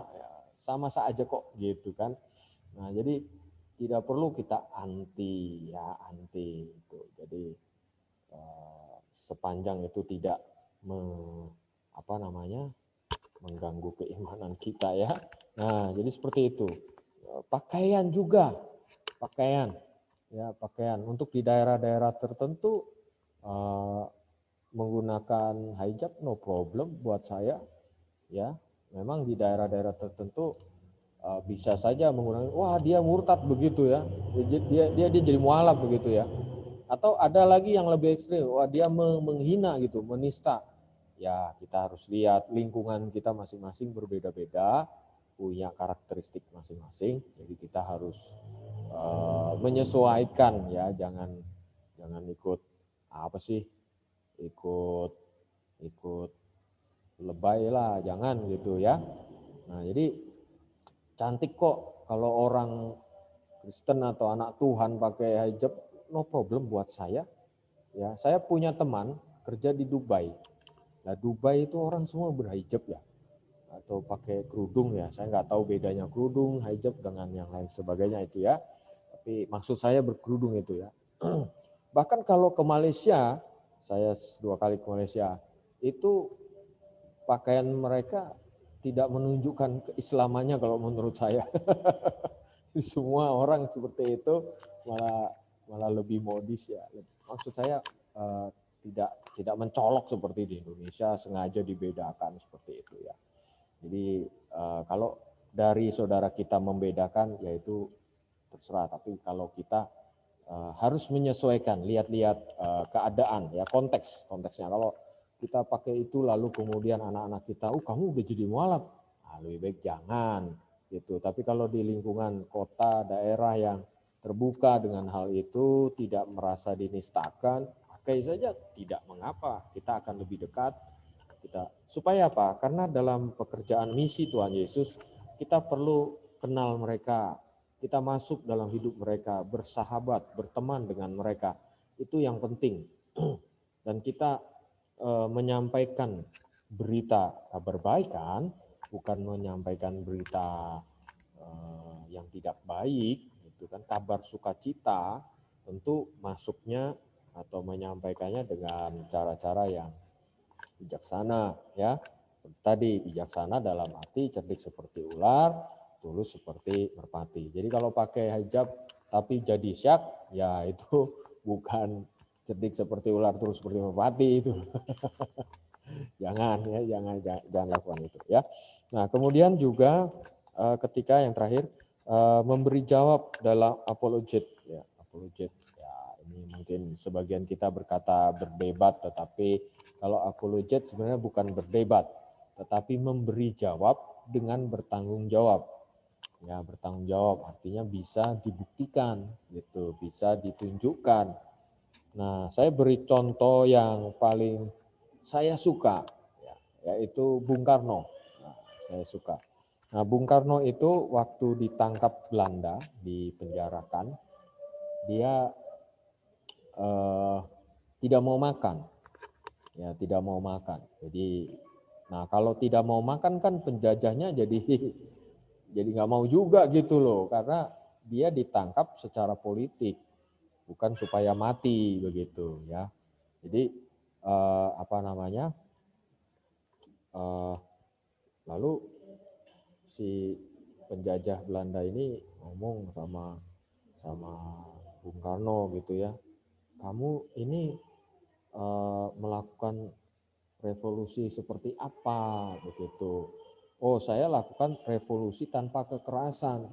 sama saja kok gitu kan. Nah jadi tidak perlu kita anti ya, anti itu. Jadi sepanjang itu tidak mengganggu keimanan kita ya. Nah, jadi seperti itu. Pakaian juga, pakaian ya, pakaian untuk di daerah-daerah tertentu menggunakan hijab no problem buat saya ya. Memang di daerah-daerah tertentu bisa saja menggunakan, wah dia murtad begitu ya, dia jadi mualaf begitu ya. Atau ada lagi yang lebih ekstrim, wah dia menghina gitu, menista. Ya kita harus lihat lingkungan kita masing-masing berbeda-beda, punya karakteristik masing-masing. Jadi kita harus menyesuaikan ya, jangan ikut apa sih, ikut lebay lah, jangan gitu ya. Nah jadi cantik kok kalau orang Kristen atau anak Tuhan pakai hijab, no problem buat saya. Ya, saya punya teman kerja di Dubai. Nah, Dubai itu orang semua berhijab ya, atau pakai kerudung ya. Saya nggak tahu bedanya kerudung, hijab dengan yang lain sebagainya itu ya. Tapi maksud saya berkerudung itu ya. Bahkan kalau ke Malaysia, saya 2 kali ke Malaysia, itu pakaian mereka tidak menunjukkan keislamannya kalau menurut saya. Semua orang seperti itu malah lebih modis ya. Maksud saya tidak mencolok seperti di Indonesia, sengaja dibedakan seperti itu ya. Jadi kalau dari saudara kita membedakan yaitu terserah, tapi kalau kita harus menyesuaikan, lihat-lihat keadaan ya, konteksnya. Kalau kita pakai itu lalu kemudian anak-anak kita, kamu udah jadi mualaf, lebih baik jangan gitu. Tapi kalau di lingkungan kota, daerah yang terbuka dengan hal itu, tidak merasa dinistakan, pakai saja, tidak mengapa. Kita akan lebih dekat. Supaya apa? Karena dalam pekerjaan misi Tuhan Yesus, kita perlu kenal mereka. Kita masuk dalam hidup mereka, bersahabat, berteman dengan mereka. Itu yang penting. Dan kita menyampaikan berita kabar baik kan, bukan menyampaikan berita yang tidak baik, itu kan kabar sukacita. Tentu masuknya atau menyampaikannya dengan cara-cara yang bijaksana ya. Tadi bijaksana dalam arti cerdik seperti ular, tulus seperti merpati. Jadi kalau pakai hijab tapi jadi syak, ya itu bukan cerdik seperti ular, tulus seperti merpati itu. Jangan ya, jangan lakukan itu ya. Nah, kemudian juga ketika yang terakhir memberi jawab dalam apologet ya, apologet. Ya, ini mungkin sebagian kita berkata berdebat, tetapi kalau apologet sebenarnya bukan berdebat, tetapi memberi jawab dengan bertanggung jawab. Ya, bertanggung jawab artinya bisa dibuktikan gitu, bisa ditunjukkan. Nah, saya beri contoh yang paling saya suka, yaitu Bung Karno. Nah, saya suka. Nah, Bung Karno itu waktu ditangkap Belanda, dipenjarakan, dia tidak mau makan, ya tidak mau makan. Jadi, nah kalau tidak mau makan kan penjajahnya jadi nggak mau juga gitu loh, karena dia ditangkap secara politik, bukan supaya mati begitu ya. Jadi lalu si penjajah Belanda ini ngomong sama Bung Karno gitu ya, kamu ini melakukan revolusi seperti apa begitu. Oh, saya lakukan revolusi tanpa kekerasan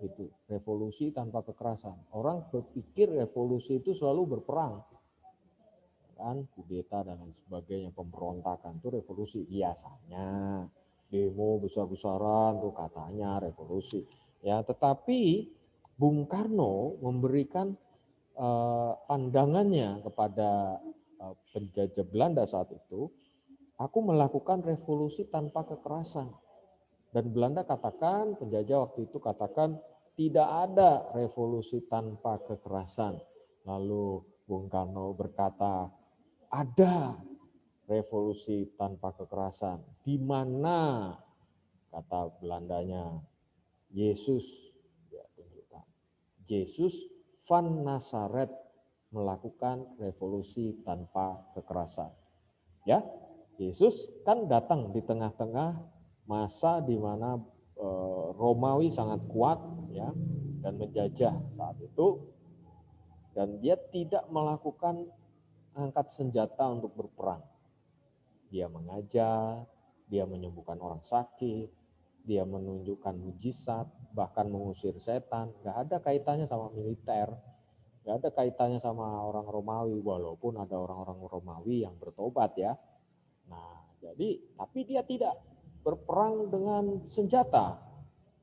gitu, revolusi tanpa kekerasan. Orang berpikir revolusi itu selalu berperang. kan, kudeta dan lain sebagainya, pemberontakan itu revolusi biasanya, demo besar-besaran tuh katanya revolusi, ya. Tetapi Bung Karno memberikan pandangannya kepada penjajah Belanda saat itu, aku melakukan revolusi tanpa kekerasan. Dan Belanda katakan, penjajah waktu itu katakan, tidak ada revolusi tanpa kekerasan. Lalu Bung Karno berkata, ada revolusi tanpa kekerasan. Di mana, kata Belandanya, Yesus, ya, tunjukkan. Yesus van Nazaret melakukan revolusi tanpa kekerasan. Ya, Yesus kan datang di tengah-tengah masa di mana Romawi sangat kuat, ya, dan menjajah saat itu, dan dia tidak melakukan angkat senjata untuk berperang. Dia mengajar, dia menyembuhkan orang sakit, dia menunjukkan mujizat, bahkan mengusir setan. Gak ada kaitannya sama militer, gak ada kaitannya sama orang Romawi, walaupun ada orang-orang Romawi yang bertobat, ya. Nah, jadi tapi dia tidak berperang dengan senjata.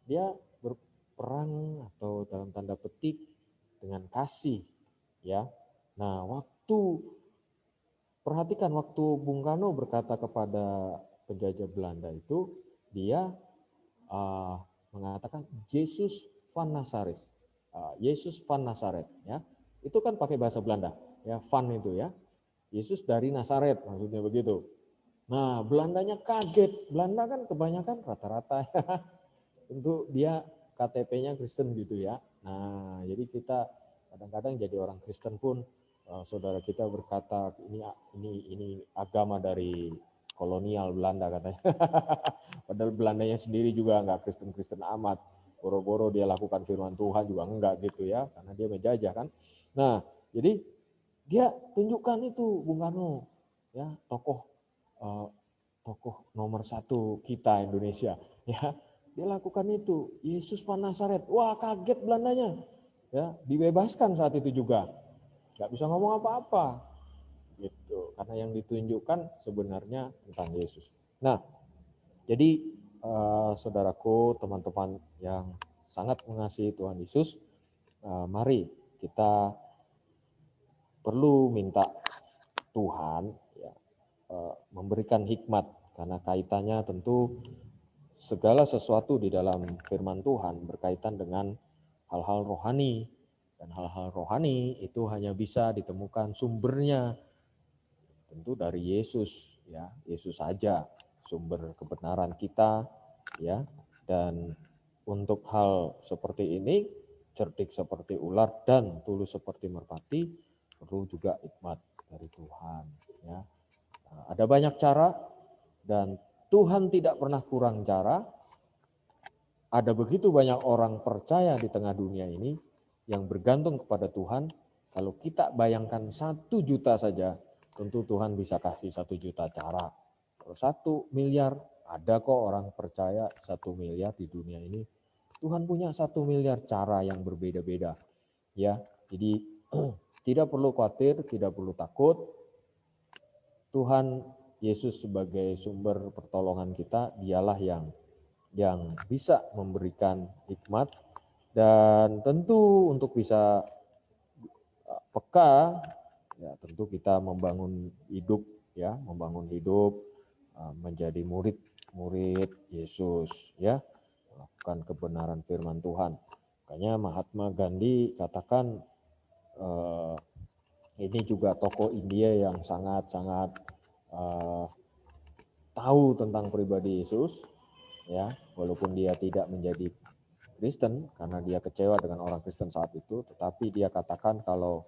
Dia berperang atau dalam tanda petik dengan kasih, ya. Nah, perhatikan waktu Bung Karno berkata kepada penjajah Belanda itu, dia mengatakan Yesus van Nazaret. Yesus van Nazaret, ya. Itu kan pakai bahasa Belanda, ya, van itu, ya. Yesus dari Nazaret, maksudnya begitu. Nah, Belandanya kaget. Belanda kan kebanyakan rata-rata tentu dia KTP-nya Kristen gitu, ya. Nah, jadi kita kadang-kadang jadi orang Kristen pun saudara kita berkata ini agama dari kolonial Belanda katanya. Padahal Belandanya sendiri juga nggak Kristen-Kristen amat. Boro-boro dia lakukan firman Tuhan juga enggak gitu, ya, karena dia menjajah kan. Nah, jadi dia tunjukkan itu Bung Karno, ya, tokoh nomor 1 kita Indonesia, ya. Dia lakukan itu, Yesus van Nazaret. Wah, kaget Belandanya, ya, dibebaskan saat itu juga, nggak bisa ngomong apa-apa gitu, karena yang ditunjukkan sebenarnya tentang Yesus. Nah, jadi saudaraku, teman-teman yang sangat mengasihi Tuhan Yesus, mari kita perlu minta Tuhan, ya, memberikan hikmat, karena kaitannya tentu segala sesuatu di dalam firman Tuhan berkaitan dengan hal-hal rohani, dan hal-hal rohani itu hanya bisa ditemukan sumbernya tentu dari Yesus, ya. Yesus saja sumber kebenaran kita, ya. Dan untuk hal seperti ini, cerdik seperti ular dan tulus seperti merpati, perlu juga hikmat dari Tuhan, ya. Ada banyak cara dan Tuhan tidak pernah kurang cara. Ada begitu banyak orang percaya di tengah dunia ini yang bergantung kepada Tuhan. Kalau kita bayangkan 1 juta saja, tentu Tuhan bisa kasih 1 juta cara. Kalau 1 miliar, ada kok orang percaya 1 miliar di dunia ini. Tuhan punya 1 miliar cara yang berbeda-beda, ya. Jadi tidak perlu khawatir, tidak perlu takut. Tuhan Yesus sebagai sumber pertolongan kita, dialah yang bisa memberikan hikmat, dan tentu untuk bisa peka, ya, tentu kita membangun hidup, ya, menjadi murid Yesus, ya, melakukan kebenaran firman Tuhan. Makanya Mahatma Gandhi katakan, ini juga tokoh India yang sangat-sangat tahu tentang pribadi Yesus, ya, walaupun dia tidak menjadi Kristen karena dia kecewa dengan orang Kristen saat itu, tetapi dia katakan kalau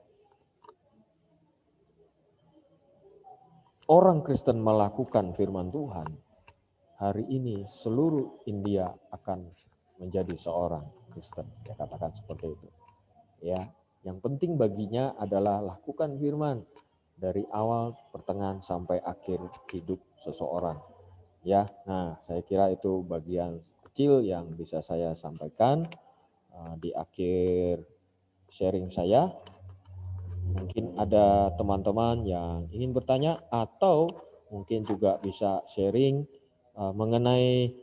orang Kristen melakukan firman Tuhan, hari ini seluruh India akan menjadi seorang Kristen. Dia katakan seperti itu, ya. Yang penting baginya adalah lakukan firman dari awal, pertengahan sampai akhir hidup seseorang, ya. Nah, saya kira itu bagian kecil yang bisa saya sampaikan di akhir sharing saya. Mungkin ada teman-teman yang ingin bertanya atau mungkin juga bisa sharing mengenai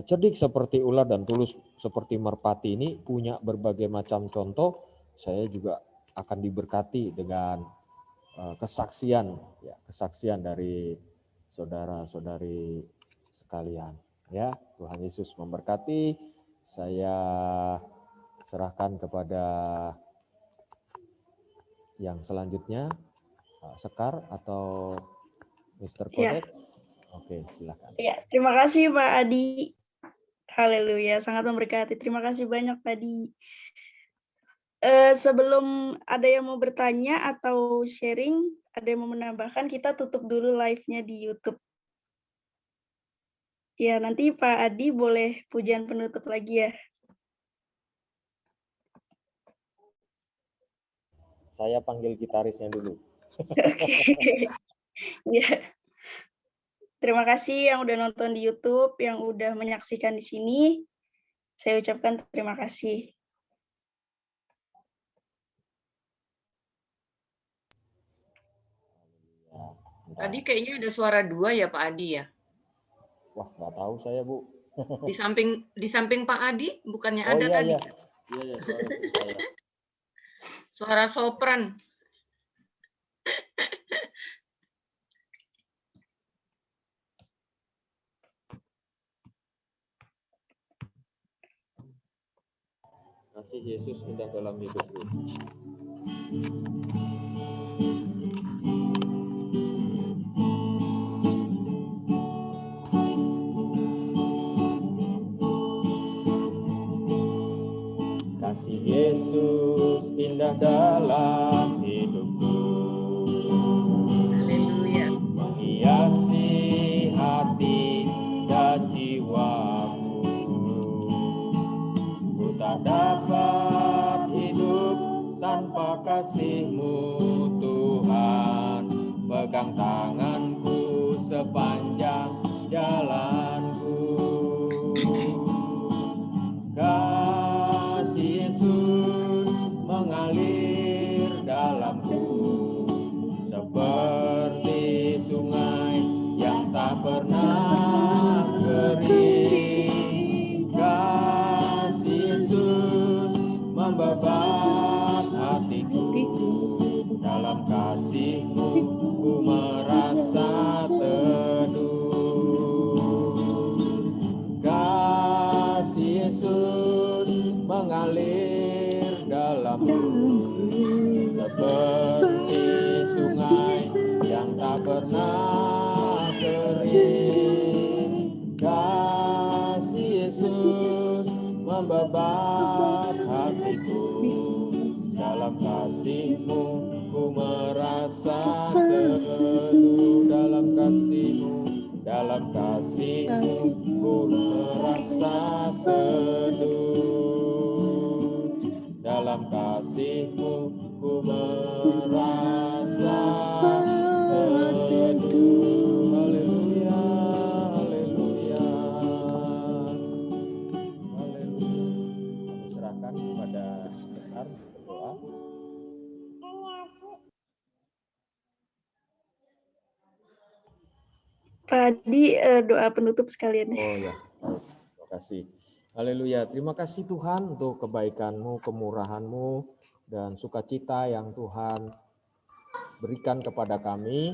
cerdik seperti ular dan tulus seperti merpati ini punya berbagai macam contoh. Saya juga akan diberkati dengan kesaksian dari saudara-saudari sekalian. Ya, Tuhan Yesus memberkati. Saya serahkan kepada yang selanjutnya, Sekar atau Mr. Kodet. Oke, silakan. Ya, terima kasih Pak Adi. Haleluya, sangat memberkati. Terima kasih banyak Pak Adi. Sebelum ada yang mau bertanya atau sharing, ada yang mau menambahkan, kita tutup dulu live-nya di YouTube. Ya, nanti Pak Adi boleh pujian penutup lagi ya. Saya panggil gitarisnya dulu. Oke. Ya. Terima kasih yang udah nonton di YouTube, yang udah menyaksikan di sini. Saya ucapkan terima kasih. Tadi kayaknya ada suara 2 ya Pak Adi ya? Wah, nggak tahu saya, Bu. Di samping Pak Adi bukannya Oh, ada iya, tadi? Iya, saya. Suara sopran. Kasih Yesus indah dalam hidupku. Kasih Yesus indah dalam hidupku. Haleluya. Menghiasi hati dan jiwaku. Ku tak dapat hidup tanpa kasih-Mu, Tuhan. Pegang tanganku sepanjang jalanku. Kasih Yesus mengalir dalamku seperti sungai yang tak pernah kering. Kasih Yesus membebat hatiku. Dalam kasih-Mu ku merasa teduh. Kasih Yesus mengalir dalamku seperti sungai yang tak pernah kering. Kasih Yesus membebat hatiku. Dalam kasih-Mu ku merasa teduh. Dalam kasih-Mu, dalam kasih-Mu ku merasa teduh. Dalam kasih-Mu ku merasa teduh. Haleluya, haleluya, haleluya. Kami serahkan kepada Sekar berdoa. Pak Adi, doa penutup sekalian. Oh ya, terima kasih. Haleluya, terima kasih Tuhan untuk kebaikan-Mu, kemurahan-Mu, dan sukacita yang Tuhan berikan kepada kami.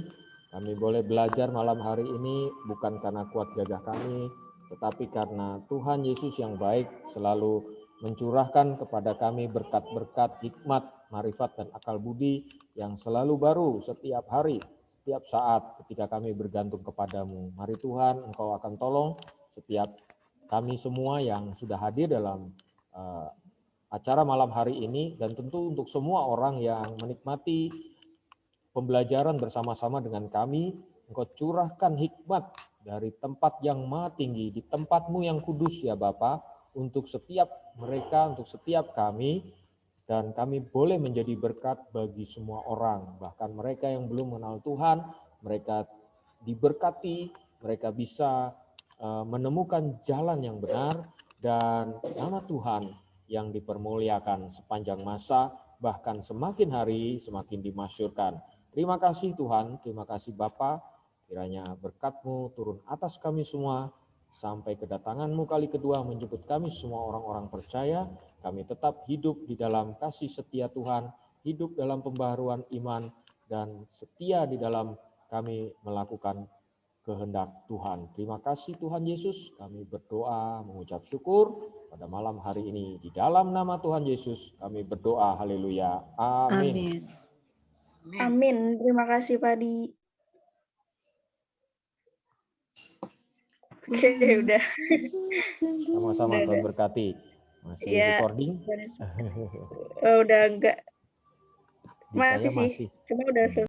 Kami boleh belajar malam hari ini bukan karena kuat gagah kami, tetapi karena Tuhan Yesus yang baik selalu mencurahkan kepada kami berkat-berkat, hikmat, marifat, dan akal budi yang selalu baru setiap hari, setiap saat ketika kami bergantung kepadamu. Mari Tuhan, Engkau akan tolong setiap kami semua yang sudah hadir dalam acara malam hari ini, dan tentu untuk semua orang yang menikmati pembelajaran bersama-sama dengan kami. Engkau curahkan hikmat dari tempat yang maha tinggi, di tempat-Mu yang kudus ya Bapa, untuk setiap mereka, untuk setiap kami, dan kami boleh menjadi berkat bagi semua orang, bahkan mereka yang belum mengenal Tuhan. Mereka diberkati, mereka bisa menemukan jalan yang benar, dan nama Tuhan yang dipermuliakan sepanjang masa, bahkan semakin hari semakin dimasyhurkan. Terima kasih Tuhan, terima kasih Bapa, kiranya berkat-Mu turun atas kami semua, sampai kedatangan-Mu kali kedua menjemput kami semua orang-orang percaya, kami tetap hidup di dalam kasih setia Tuhan, hidup dalam pembaharuan iman, dan setia di dalam kami melakukan kehendak Tuhan. Terima kasih Tuhan Yesus, kami berdoa mengucap syukur pada malam hari ini. Di dalam nama Tuhan Yesus kami berdoa, haleluya, amin. Amin. Amin. Terima kasih Pak Di. Oke, udah. Sama-sama, Udah. Tuhan berkati. Masih Ya, recording? udah enggak. Bisanya Masih sih. masih. Cuma udah selesai.